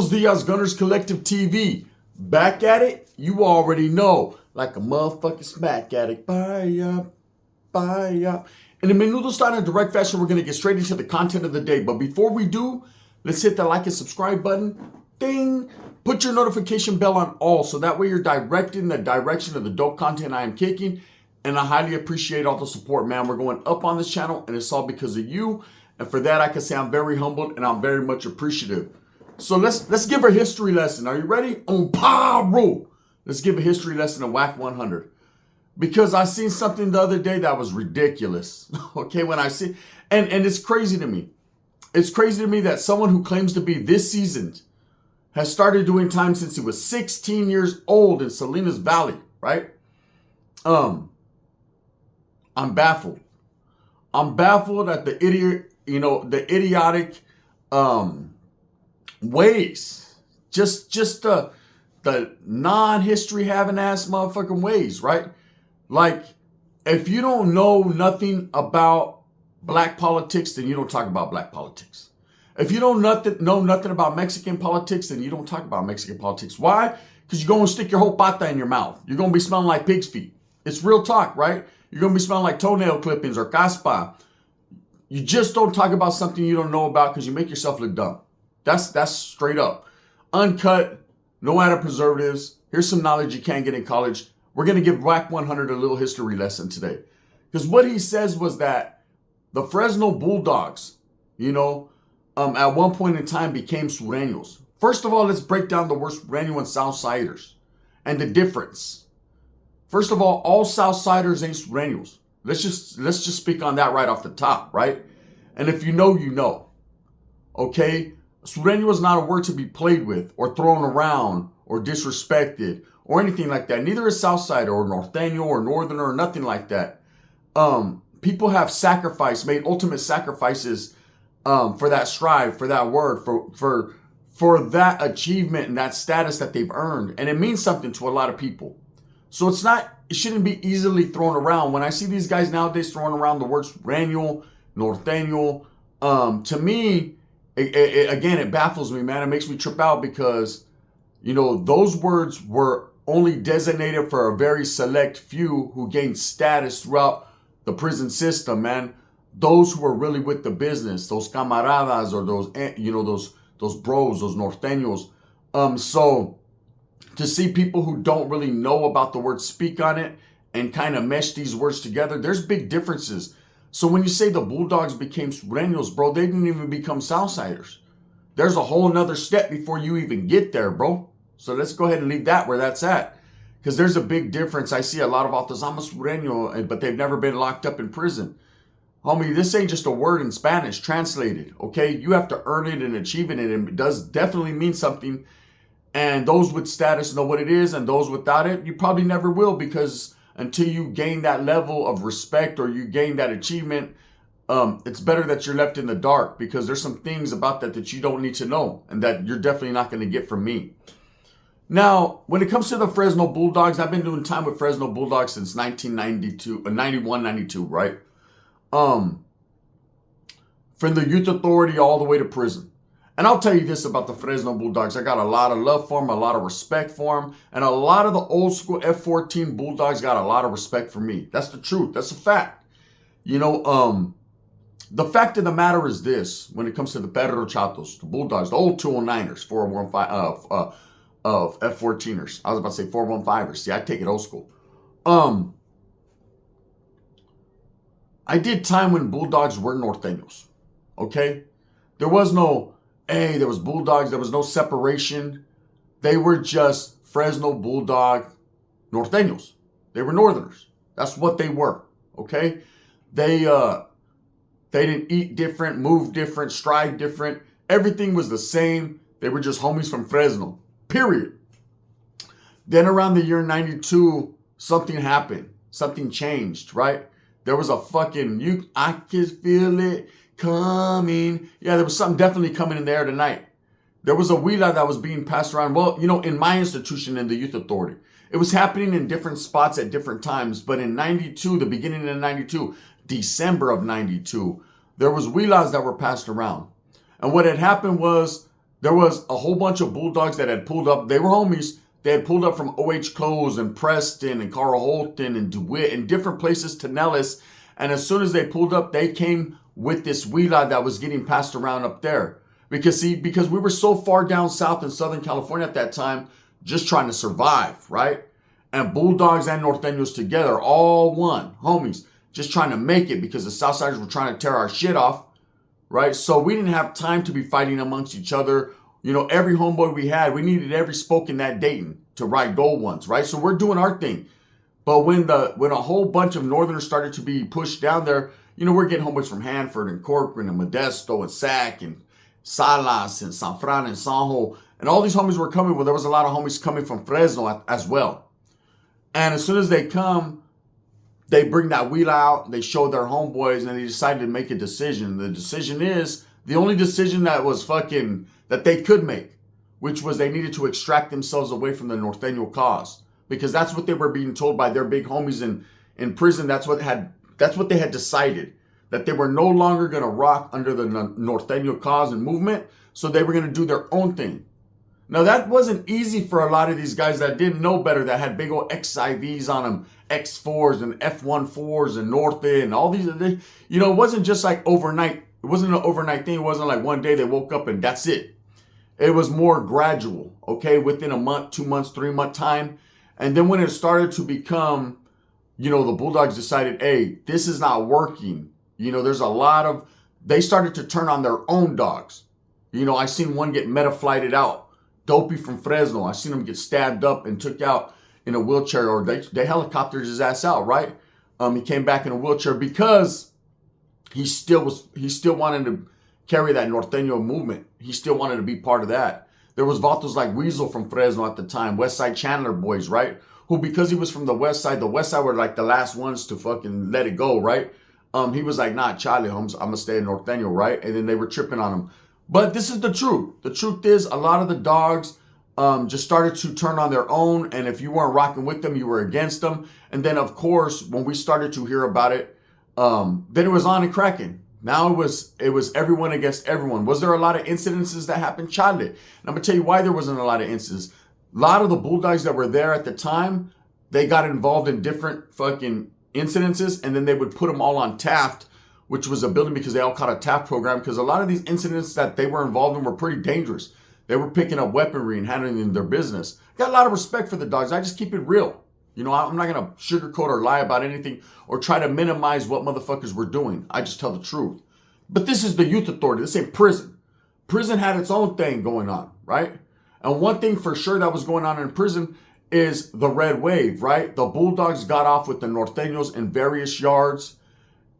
Buenos Dias, Gunners Collective TV. Back at it? You already know. Like a motherfucking smack addict. Bye up, bye up. In a menudo style and direct fashion, we're going to get straight into the content of the day. But before we do, let's hit the like and subscribe button. Ding! Put your notification bell on all so that way you're directed in the direction of the dope content I am kicking. And I highly appreciate all the support, man. We're going up on this channel and it's all because of you. And for that, I can say I'm very humbled and I'm very much appreciative. So let's give a history lesson. Are you ready? On paro. Let's give a history lesson of Wack 100. Because I seen something the other day that was ridiculous. Okay, when I see, and it's crazy to me. It's crazy to me that someone who claims to be this seasoned has started doing time since he was 16 years old in Salinas Valley, right? I'm baffled. I'm baffled at the idiotic ways. Just the non-history having ass motherfucking ways, right? Like, if you don't know nothing about black politics, then you don't talk about black politics. If you don't know nothing about Mexican politics, then you don't talk about Mexican politics. Why? Because you're going to stick your whole pata in your mouth. You're going to be smelling like pig's feet. It's real talk, right? You're going to be smelling like toenail clippings or caspa. You just don't talk about something you don't know about because you make yourself look dumb. That's straight up. Uncut, no added preservatives. Here's some knowledge you can't get in college. We're going to give Wack 100 a little history lesson today. Because what he says was that the Fresno Bulldogs, at one point in time became Surenos. First of all, let's break down the word Sureno and Southsiders and the difference. First of all Southsiders ain't Surenos. Let's just speak on that right off the top, right? And if you know, you know. Okay? Sureno is not a word to be played with or thrown around or disrespected or anything like that. Neither is Southsider or Norteño or Northerner or nothing like that. People have made ultimate sacrifices for that strive, for that word, for that achievement and that status that they've earned. And it means something to a lot of people. So it shouldn't be easily thrown around. When I see these guys nowadays throwing around the words Sureno, Norteño, to me, it baffles me, man. It makes me trip out because, those words were only designated for a very select few who gained status throughout the prison system, man. Those who are really with the business, those camaradas or those bros, those norteños. So to see people who don't really know about the word speak on it and kind of mesh these words together, there's big differences. So when you say the Bulldogs became Surenos, bro, they didn't even become Southsiders. There's a whole nother step before you even get there, bro. So let's go ahead and leave that where that's at. Because there's a big difference. I see a lot of autos, I'm a Sureno, but they've never been locked up in prison. Homie, this ain't just a word in Spanish translated, okay? You have to earn it and achieve it, and it does definitely mean something. And those with status know what it is, and those without it, you probably never will, because until you gain that level of respect or you gain that achievement, it's better that you're left in the dark, because there's some things about that you don't need to know and that you're definitely not going to get from me. Now, when it comes to the Fresno Bulldogs, I've been doing time with Fresno Bulldogs since 91, 92, right? From the youth authority all the way to prison. And I'll tell you this about the Fresno Bulldogs. I got a lot of love for them, a lot of respect for them. And a lot of the old school F-14 Bulldogs got a lot of respect for me. That's the truth. That's a fact. The fact of the matter is this. When it comes to the Perro Chatos, the Bulldogs, the old 209ers, 415 of F-14ers. I was about to say 415ers. See, I take it old school. I did time when Bulldogs were Norteños, okay? There was there was Bulldogs. There was no separation. They were just Fresno Bulldog Norteños. They were Northerners. That's what they were, okay? They didn't eat different, move different, strive different. Everything was the same. They were just homies from Fresno, period. Then around the year 92, something happened. Something changed, right? There was a I can feel it coming. Yeah, there was something definitely coming in the air tonight. There was a huila that was being passed around. Well, in my institution, in the youth authority. It was happening in different spots at different times. But in 92, the beginning of 92, December of 92, there was huilas that were passed around. And what had happened was there was a whole bunch of Bulldogs that had pulled up. They were homies. They had pulled up from OH Close and Preston and Carl Holton and DeWitt and different places to Nellis. And as soon as they pulled up, they came with this huila that was getting passed around up there. Because we were so far down south in Southern California at that time, just trying to survive, right? And Bulldogs and Norteños together, all one, homies, just trying to make it because the Southsiders were trying to tear our shit off, right? So we didn't have time to be fighting amongst each other. You know, every homeboy we had, we needed every spoke in that Dayton to ride gold ones, right? So we're doing our thing. But when a whole bunch of Northerners started to be pushed down there, you know, we're getting homeboys from Hanford and Corcoran and Modesto and Sac and Salas and San Fran and Sanjo. And all these homies were coming. Well, there was a lot of homies coming from Fresno as well. And as soon as they come, they bring that wheel out, they show their homeboys, and they decided to make a decision. The decision is the only decision that was that they could make, which was they needed to extract themselves away from the Norteño cause. Because that's what they were being told by their big homies in prison. That's what they had decided. That they were no longer going to rock under the Norteño cause and movement. So they were going to do their own thing. Now, that wasn't easy for a lot of these guys that didn't know better, that had big old XIVs on them, X4s and F14s and Norte and all these. You know, it wasn't just like overnight. It wasn't an overnight thing. It wasn't like one day they woke up and that's it. It was more gradual, okay, within a month, 2 months, 3 month time. And then when it started to become, you know, the Bulldogs decided, hey, this is not working. You know, they started to turn on their own dogs. You know, I seen one get meta-flighted out. Dopey from Fresno. I seen him get stabbed up and took out in a wheelchair, or they helicoptered his ass out, right? He came back in a wheelchair because he still wanted to carry that Norteño movement. He still wanted to be part of that. There was vatos like Weasel from Fresno at the time, West Side Chandler boys, right? Who, because he was from the West Side were like the last ones to fucking let it go, right? He was like, nah, Charlie Holmes, I'm gonna stay in Norteño, right? And then they were tripping on him. But this is the truth. The truth is a lot of the dogs just started to turn on their own. And if you weren't rocking with them, you were against them. And then, of course, when we started to hear about it, then it was on and cracking. Now it was everyone against everyone. Was there a lot of incidences that happened? Charlie. And I'm going to tell you why there wasn't a lot of incidents. A lot of the Bulldogs that were there at the time, they got involved in different fucking incidences. And then they would put them all on Taft, which was a building because they all caught a TAP program, because a lot of these incidents that they were involved in were pretty dangerous. They were picking up weaponry and handling their business. Got a lot of respect for the dogs. I just keep it real. You know, I'm not going to sugarcoat or lie about anything or try to minimize what motherfuckers were doing. I just tell the truth. But this is the youth authority. This ain't prison. Prison had its own thing going on, right? And one thing for sure that was going on in prison is the red wave, right? The Bulldogs got off with the Norteños in various yards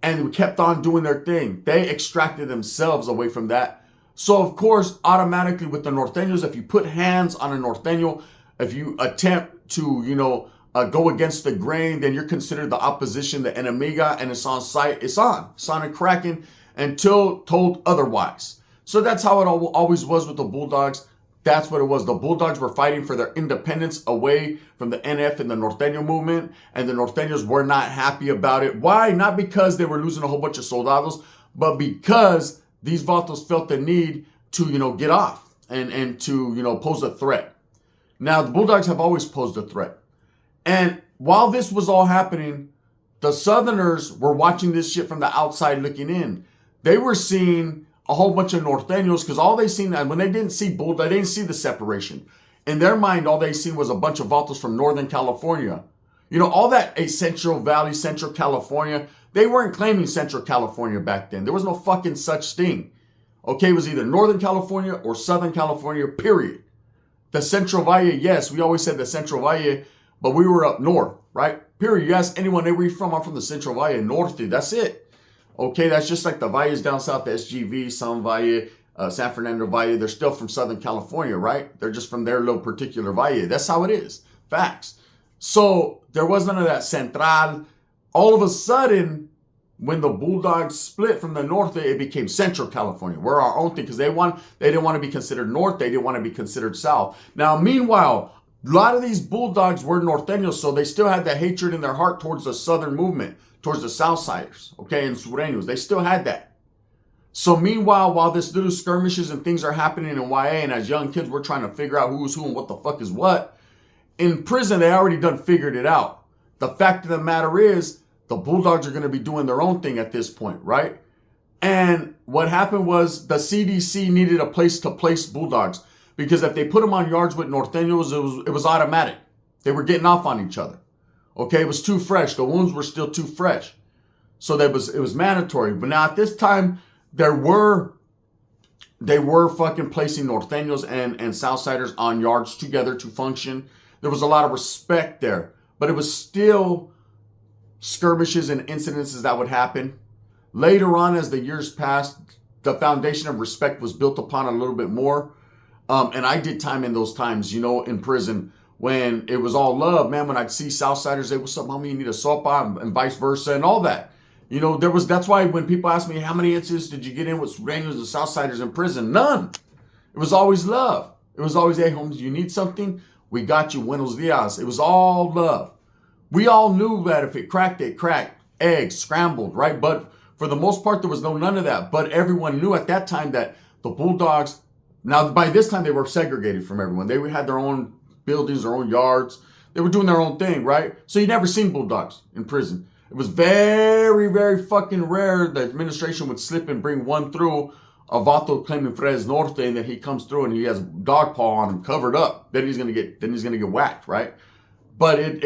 and kept on doing their thing. They extracted themselves away from that. So, of course, automatically with the Norteños, if you put hands on a Norteño, if you attempt to, go against the grain, then you're considered the opposition, the enemiga, and it's on site. It's on and cracking until told otherwise. So that's how it always was with the Bulldogs. That's what it was. The Bulldogs were fighting for their independence away from the NF and the Norteño movement, and the Norteños were not happy about it. Why? Not because they were losing a whole bunch of soldados, but because these vatos felt the need to, get off and to, pose a threat. Now, the Bulldogs have always posed a threat. And while this was all happening, the Southerners were watching this shit from the outside looking in. They were seeing a whole bunch of Norteños, because all they seen, when they didn't see Bulldog, they didn't see the separation. In their mind, all they seen was a bunch of vatos from Northern California. All that Central Valley, Central California, they weren't claiming Central California back then. There was no fucking such thing. Okay, it was either Northern California or Southern California, period. The Central Valle, yes, we always said the Central Valle, but we were up north, right? Period. You ask anyone, where are you from? I'm from the Central Valle, Norte. That's it. Okay, that's just like the Valles down south, the SGV, San Valle, San Fernando Valle. They're still from Southern California, right? They're just from their little particular valle. That's how it is. Facts. So there was none of that Central. All of a sudden, when the Bulldogs split from the Norte, it became Central California. We're our own thing, because they didn't want to be considered North. They didn't want to be considered South. Now, meanwhile, a lot of these Bulldogs were Norteños, so they still had that hatred in their heart towards the Southern movement, towards the Southsiders, okay, and Surenos. They still had that. So meanwhile, while this little skirmishes and things are happening in YA, and as young kids, we're trying to figure out who's who and what the fuck is what, in prison, they already done figured it out. The fact of the matter is, the Bulldogs are going to be doing their own thing at this point, right? And what happened was the CDC needed a place to place Bulldogs, because if they put them on yards with Norteños, it was automatic. They were getting off on each other. Okay, it was too fresh. The wounds were still too fresh. So it was mandatory. But now at this time, they were fucking placing Norteños and Southsiders on yards together to function. There was a lot of respect there. But it was still skirmishes and incidences that would happen. Later on, as the years passed, the foundation of respect was built upon a little bit more. And I did time in those times, in prison, when it was all love, man. When I'd see Southsiders say, "What's up, homie? You need a sopa?" and vice versa and all that. That's why when people ask me, how many incidents did you get in with Surenos and Southsiders in prison? None. It was always love. It was always, "Hey, homies, you need something? We got you. Buenos dias." It was all love. We all knew that if it cracked, eggs, scrambled, right? But for the most part, there was none of that. But everyone knew at that time that the Bulldogs, now by this time they were segregated from everyone. They had their own buildings, their own yards. They were doing their own thing, right? So you never seen Bulldogs in prison. It was very, very fucking rare the administration would slip and bring one through, a vato claiming Fres Norte, and then he comes through and he has dog paw on him covered up. Then he's gonna get whacked, right? But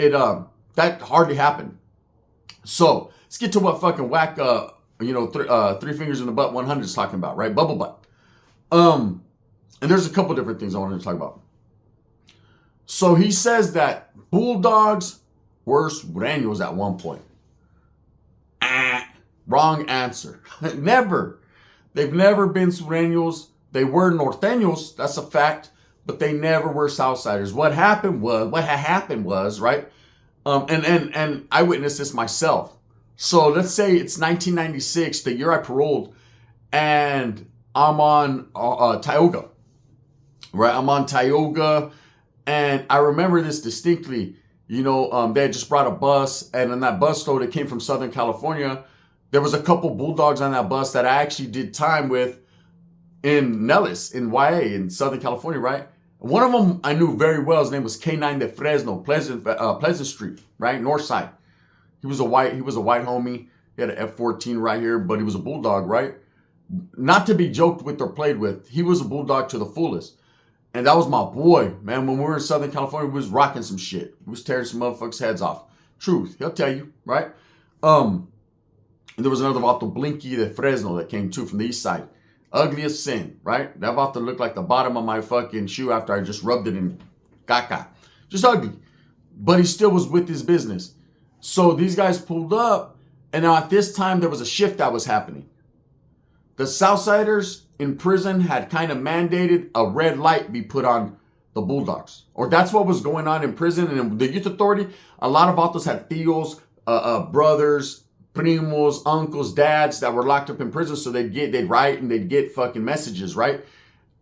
that hardly happened. So let's get to what fucking Wack, three fingers in the butt 100 is talking about, right? Bubble butt. And there's a couple different things I wanted to talk about. So he says that Bulldogs were Surenos at one point. Wrong answer. Never. They've never been Surenos. They were Norteños, that's a fact, but they never were Southsiders. What had happened was, right? And I witnessed this myself. So let's say it's 1996, the year I paroled, and I'm on Tioga, right? I'm on Tioga, and I remember this distinctly. They had just brought a bus, and in that bus though, that came from Southern California, there was a couple Bulldogs on that bus that I actually did time with in Nellis, in YA, in Southern California, right? One of them I knew very well. His name was K9 de Fresno, Pleasant Street, right? North side. He was a white homie. He had an F-14 right here, but he was a Bulldog, right? Not to be joked with or played with. He was a Bulldog to the fullest. And that was my boy, man. When we were in Southern California, we was rocking some shit. We was tearing some motherfuckers' heads off. Truth. He'll tell you, right? And there was another vato, Blinky de Fresno, that came too from the east side. Ugly as sin, right? That vato looked like the bottom of my fucking shoe after I just rubbed it in caca. Just ugly. But he still was with his business. So these guys pulled up, and now at this time, there was a shift that was happening. The Southsiders in prison had kind of mandated a red light be put on the Bulldogs. Or that's what was going on in prison. And in the youth authority, a lot of vatos had tios, brothers, primos, uncles, dads that were locked up in prison, so they'd write and they'd get fucking messages, right?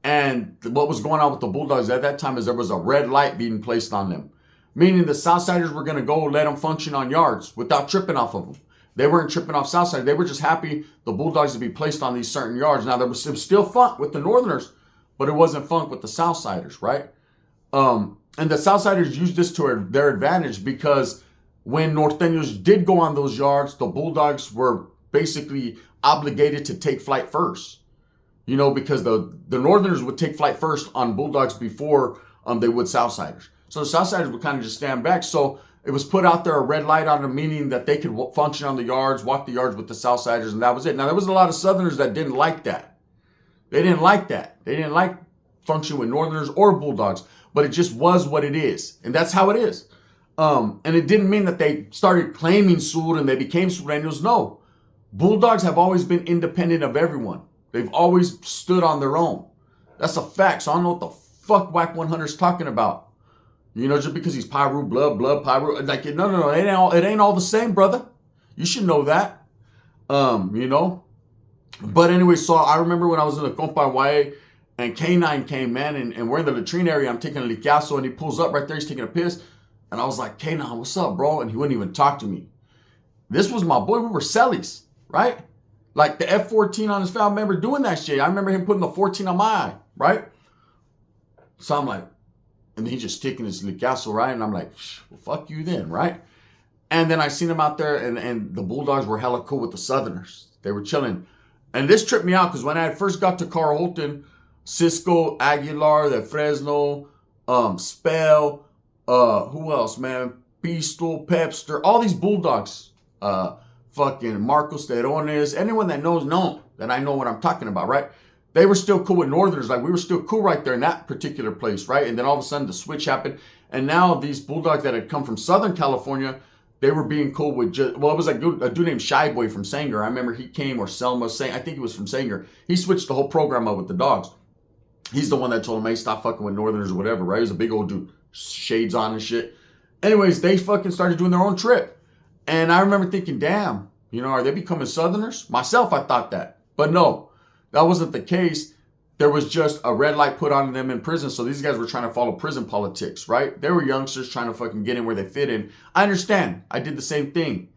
And what was going on with the Bulldogs at that time is there was a red light being placed on them, meaning the Southsiders were going to go let them function on yards without tripping off of them. They weren't tripping off Southsiders. They were just happy the Bulldogs to be placed on these certain yards. Now, it was still funk with the Northerners, but it wasn't funk with the Southsiders, right? And the Southsiders used this to their advantage, because when Norteños did go on those yards, the Bulldogs were basically obligated to take flight first. Because the Northerners would take flight first on Bulldogs before they would Southsiders. So the Southsiders would kind of just stand back. So it was put out there, a red light on them, meaning that they could function on the yards, walk the yards with the Southsiders, and that was it. Now, there was a lot of Southerners that didn't like that. They didn't like that. They didn't like function with Northerners or Bulldogs, but it just was what it is. And that's how it is. And it didn't mean that they started claiming Sur and they became Surenos. No. Bulldogs have always been independent of everyone. They've always stood on their own. That's a fact. So I don't know what the fuck Wack 100 is talking about. Just because he's Pyru, blood, Pyru. Like, no. It ain't all the same, brother. You should know that. But anyway, so I remember when I was in the Compa YA and K9 came, man, and we're in the latrine area. I'm taking a liquiazo, and he pulls up right there. He's taking a piss. And I was like, K9, what's up, bro? And he wouldn't even talk to me. This was my boy. We were cellies, right? Like the F-14 on his foul, I remember doing that shit. I remember him putting the 14 on my eye, right? So I'm like, and he's just taking his licazo, right? And I'm like, well, fuck you then, right? And then I seen him out there, and the Bulldogs were hella cool with the Southerners. They were chilling. And this tripped me out because when I had first got to Carl Holton, Cisco, Aguilar, the Fresno, Spell, who else, man? Pistol, Pepster, all these Bulldogs, fucking Marcos Terones, anyone that knows that I know what I'm talking about, right? They were still cool with Northerners. Like, we were still cool right there in that particular place, right? And then all of a sudden the switch happened. And now these Bulldogs that had come from Southern California, they were being cool with it was a dude named Shy Boy from Sanger. I remember he came, or Selma saying, I think he was from Sanger. He switched the whole program up with the dogs. He's the one that told him, hey, stop fucking with Northerners or whatever, right? He was a big old dude, shades on and shit. Anyways, they fucking started doing their own trip. And I remember thinking, damn, are they becoming Southerners? Myself, I thought that. But no, that wasn't the case. There was just a red light put on them in prison. So these guys were trying to follow prison politics, right? They were youngsters trying to fucking get in where they fit in. I understand. I did the same thing.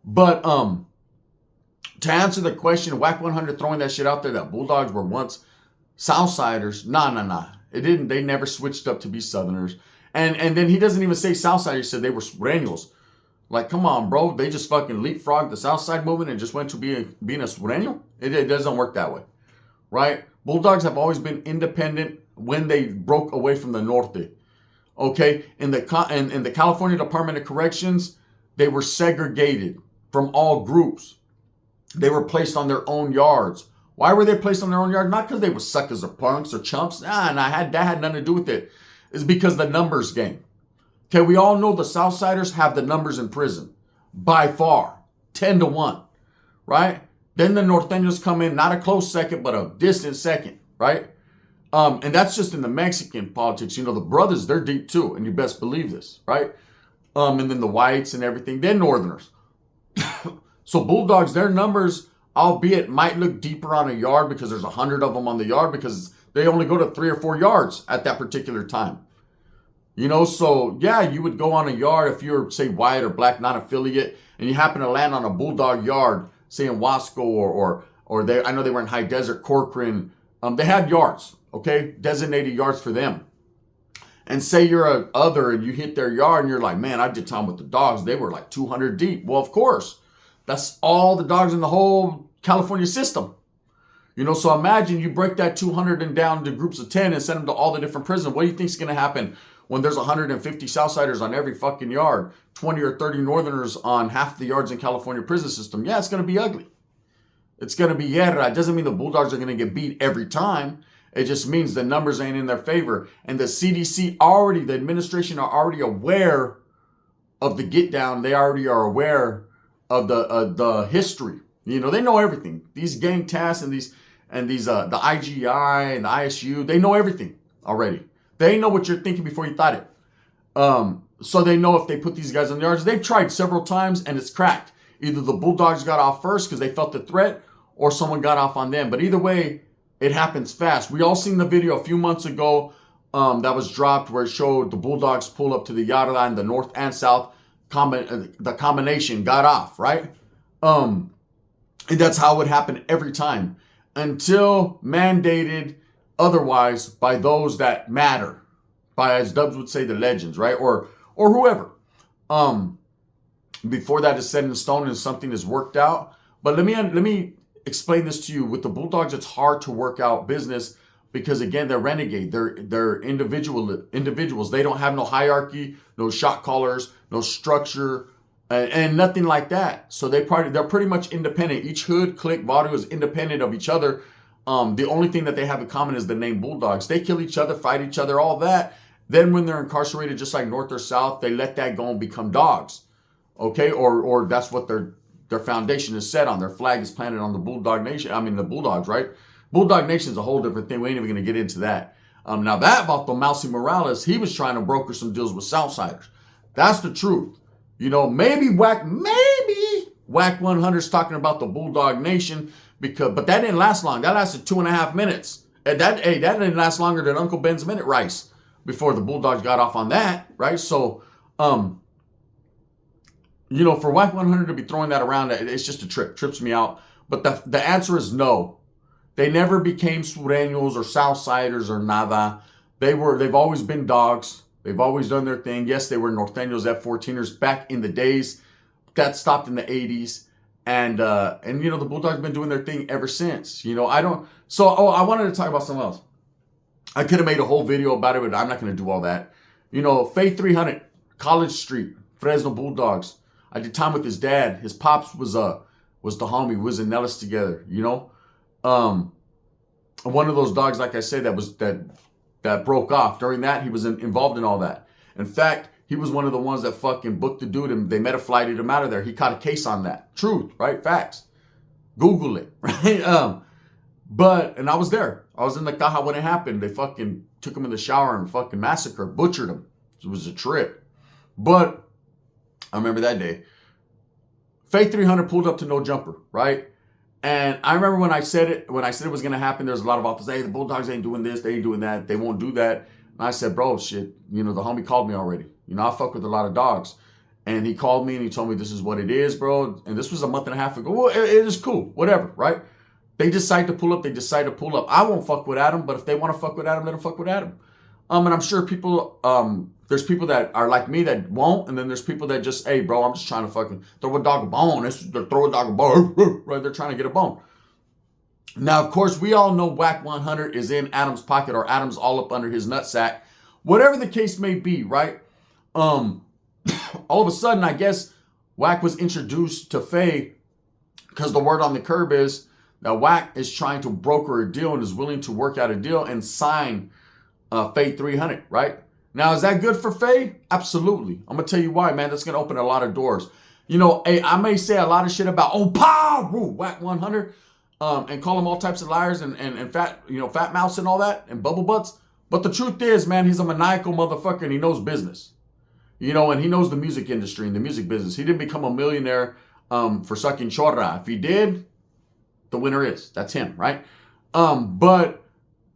But to answer the question, Wack 100 throwing that shit out there that Bulldogs were once Southsiders. Nah. It didn't. They never switched up to be Southerners. And then he doesn't even say Southsiders. He said they were Surenos. Like, come on, bro. They just fucking leapfrogged the Southside movement and just went to being a Sureno? It doesn't work that way, right? Bulldogs have always been independent when they broke away from the Norte. Okay? In the California Department of Corrections, they were segregated from all groups. They were placed on their own yards. Why were they placed on their own yard? Not because they were suckers or punks or chumps. That had nothing to do with it. It's because the numbers game. Okay, we all know the Southsiders have the numbers in prison. By far. 10-1. Right? Then the Norteños come in, not a close second, but a distant second, right? And that's just in the Mexican politics. The brothers, they're deep too, and you best believe this, right? And then the whites and everything, they're Northerners. So Bulldogs, their numbers, albeit might look deeper on a yard because there's 100 of them on the yard because they only go to 3 or 4 yards at that particular time. So yeah, you would go on a yard if you're, say, white or black, non-affiliate, and you happen to land on a Bulldog yard, say in Wasco or they, I know they were in High Desert, Corcoran. They had yards, okay, designated yards for them. And say you're a other and you hit their yard and you're like, man, I did time with the dogs. They were like 200 deep. Well, of course, that's all the dogs in the whole California system. So imagine you break that 200 and down to groups of 10 and send them to all the different prisons. What do you think is going to happen when there's 150 Southsiders on every fucking yard, 20 or 30 Northerners on half the yards in California prison system? Yeah, it's going to be ugly. It's going to be guerra. It doesn't mean the Bulldogs are going to get beat every time. It just means the numbers ain't in their favor. And the CDC the administration are already aware of the get down. They already are aware of the history. They know everything. These gang tasks and these the IGI and the ISU, they know everything already. They know what you're thinking before you thought it. So they know if they put these guys on the yards. They've tried several times and it's cracked. Either the Bulldogs got off first because they felt the threat or someone got off on them. But either way, it happens fast. We all seen the video a few months ago that was dropped where it showed the Bulldogs pull up to the yard line, the north and south. The combination got off, right? And that's how it would happen every time until mandated otherwise by those that matter, by, as Dubs would say, the legends, right? Or whoever. Before that is set in stone and something is worked out. But let me explain this to you. With the Bulldogs, it's hard to work out business because, again, they're renegade. They're individuals. They don't have no hierarchy, no shot callers, no structure, and nothing like that. So they're pretty much independent. Each hood, clique, barrio is independent of each other. The only thing that they have in common is the name Bulldogs. They kill each other, fight each other, all that. Then when they're incarcerated, just like North or South, they let that go and become dogs. Okay? Or that's what their foundation is set on. Their flag is planted on the Bulldog Nation. I mean, the Bulldogs, right? Bulldog Nation is a whole different thing. We ain't even going to get into that. Now that about the Mousy Morales, he was trying to broker some deals with Southsiders. That's the truth. Maybe Wack 100's talking about the Bulldog Nation, but that didn't last long. That lasted 2.5 minutes. And that didn't last longer than Uncle Ben's Minute Rice before the Bulldogs got off on that, right? So, for Wack 100 to be throwing that around, it's just a trip. Trips me out. But the answer is no. They never became Surenos or Southsiders or nada. They've always been dogs. They've always done their thing. Yes, they were Norteños F-14ers back in the days. That stopped in the 80s. And you know, the Bulldogs been doing their thing ever since. You know, I wanted to talk about something else. I could have made a whole video about it, but I'm not going to do all that. You know, Faith 300, College Street, Fresno Bulldogs. I did time with his dad. His pops was the homie. We was in Nellis together, you know. One of those dogs, like I said, that broke off. During that, he was involved in all that. In fact, he was one of the ones that fucking booked the dude and they meta-flighted him out of there. He caught a case on that. Truth, right? Facts. Google it, right? And I was there. I was in the caja when it happened. They fucking took him in the shower and fucking massacred, butchered him. It was a trip. But I remember that day. Faith 300 pulled up to no jumper, right? And I remember when I said it was going to happen, there's a lot of authors, hey, the Bulldogs ain't doing this, they ain't doing that, they won't do that. And I said, bro, shit, you know, the homie called me already. You know, I fuck with a lot of dogs. And he called me and he told me this is what it is, bro. And this was a month and a half ago. Well, it is cool, whatever, right? They decide to pull up, they decide to pull up. I won't fuck with Adam, but if they want to fuck with Adam, let them fuck with Adam. And I'm sure people, there's people that are like me that won't, and then there's people that just, hey, bro, I'm just trying to fucking throw a dog a bone. Throw a dog a bone, right? They're trying to get a bone. Now, of course, we all know Wack 100 is in Adam's pocket or Adam's all up under his nutsack. Whatever the case may be, right? All of a sudden, I guess Wack was introduced to Faye because the word on the curb is that Wack is trying to broker a deal and is willing to work out a deal and sign Faye 300, right? Now, is that good for Faye? Absolutely. I'm going to tell you why, man. That's going to open a lot of doors. You know, hey, I may say a lot of shit about, Wack 100, and call him all types of liars and fat, you know, fat mouths and all that and bubble butts. But the truth is, man, he's a maniacal motherfucker and he knows business. You know, and he knows the music industry and the music business. He didn't become a millionaire for sucking chorra. If he did, the winner is. That's him, right? But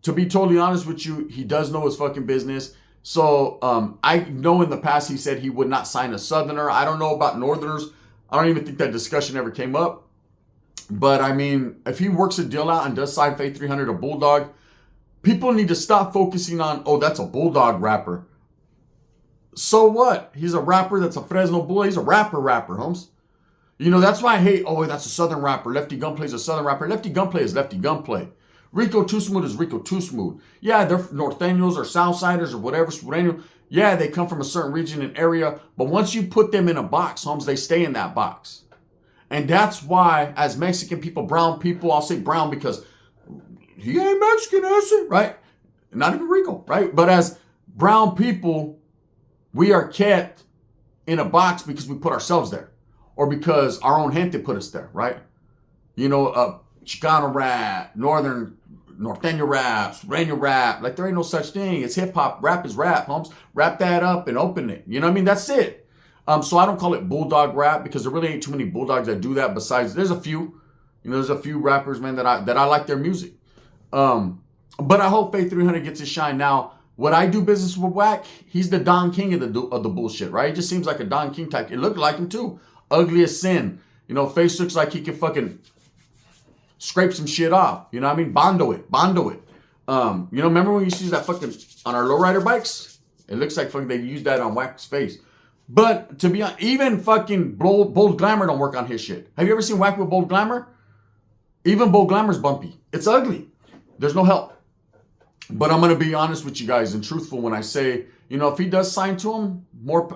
to be totally honest with you, he does know his fucking business. So I know in the past he said he would not sign a Southerner. I don't know about Northerners. I don't even think that discussion ever came up. But I mean, if he works a deal out and does sign Faith 300 a Bulldog, people need to stop focusing on, oh, that's a Bulldog rapper. So what? He's a rapper that's a Fresno Bull. He's a rapper, Holmes. You know, that's why I hate, oh, that's a Southern rapper. Lefty Gunplay is a Southern rapper. Lefty Gunplay is Lefty Gunplay. Rico Too Smooth is Rico Too Smooth. Yeah, they're Norteños or Southsiders or whatever, Sureño. Yeah, they come from a certain region and area. But once you put them in a box, Holmes, they stay in that box. And that's why, as Mexican people, brown people, I'll say brown because he ain't Mexican, is it? Right? Not even Rico, right? But as brown people, we are kept in a box because we put ourselves there. Or because our own gente put us there, right? You know, Chicano rap, Norteño rap, Sureño rap. Like, there ain't no such thing. It's hip-hop. Rap is rap, Holmes. Wrap that up and open it. You know what I mean? That's it. So I don't call it Bulldog rap because there really ain't too many Bulldogs that do that. Besides, there's a few. You know, there's a few rappers, man, that I like their music. But I hope Faith 300 gets his shine. Now, would I do business with Wack? He's the Don King of the bullshit, right? He just seems like a Don King type. It looked like him, too. Ugly as sin. You know, face looks like he can fucking scrape some shit off. You know what I mean? Bondo it. You know, remember when you see that fucking on our lowrider bikes? It looks like fucking they used that on Wack's face. But to be honest, even fucking Bold Glamour don't work on his shit. Have you ever seen Wack with Bold Glamour? Even Bold Glamour's bumpy. It's ugly. There's no help. But I'm going to be honest with you guys and truthful when I say, you know, if he does sign to him,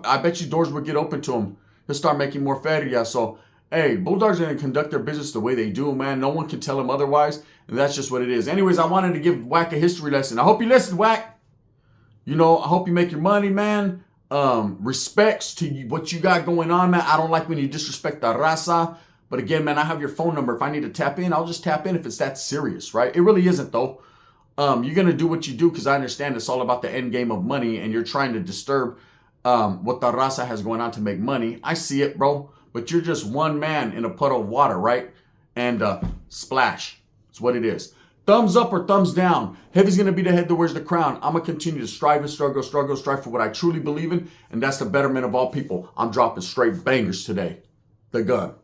I bet you doors would get open to him. He'll start making more feria. So, hey, Bulldogs are going to conduct their business the way they do, man. No one can tell him otherwise. And that's just what it is. Anyways, I wanted to give Wack a history lesson. I hope you listen, Wack. You know, I hope you make your money, man. Respects to you, what you got going on, man. I don't like when you disrespect the raza. But again, man, I have your phone number. If I need to tap in, I'll just tap in if it's that serious, right? It really isn't, though. You're going to do what you do because I understand it's all about the end game of money and you're trying to disturb what the raza has going on to make money. I see it, bro. But you're just one man in a puddle of water, right? And splash. That's what it is. Thumbs up or thumbs down. Heavy's going to be the head that wears the crown. I'm going to continue to strive and struggle for what I truly believe in. And that's the betterment of all people. I'm dropping straight bangers today. The gun.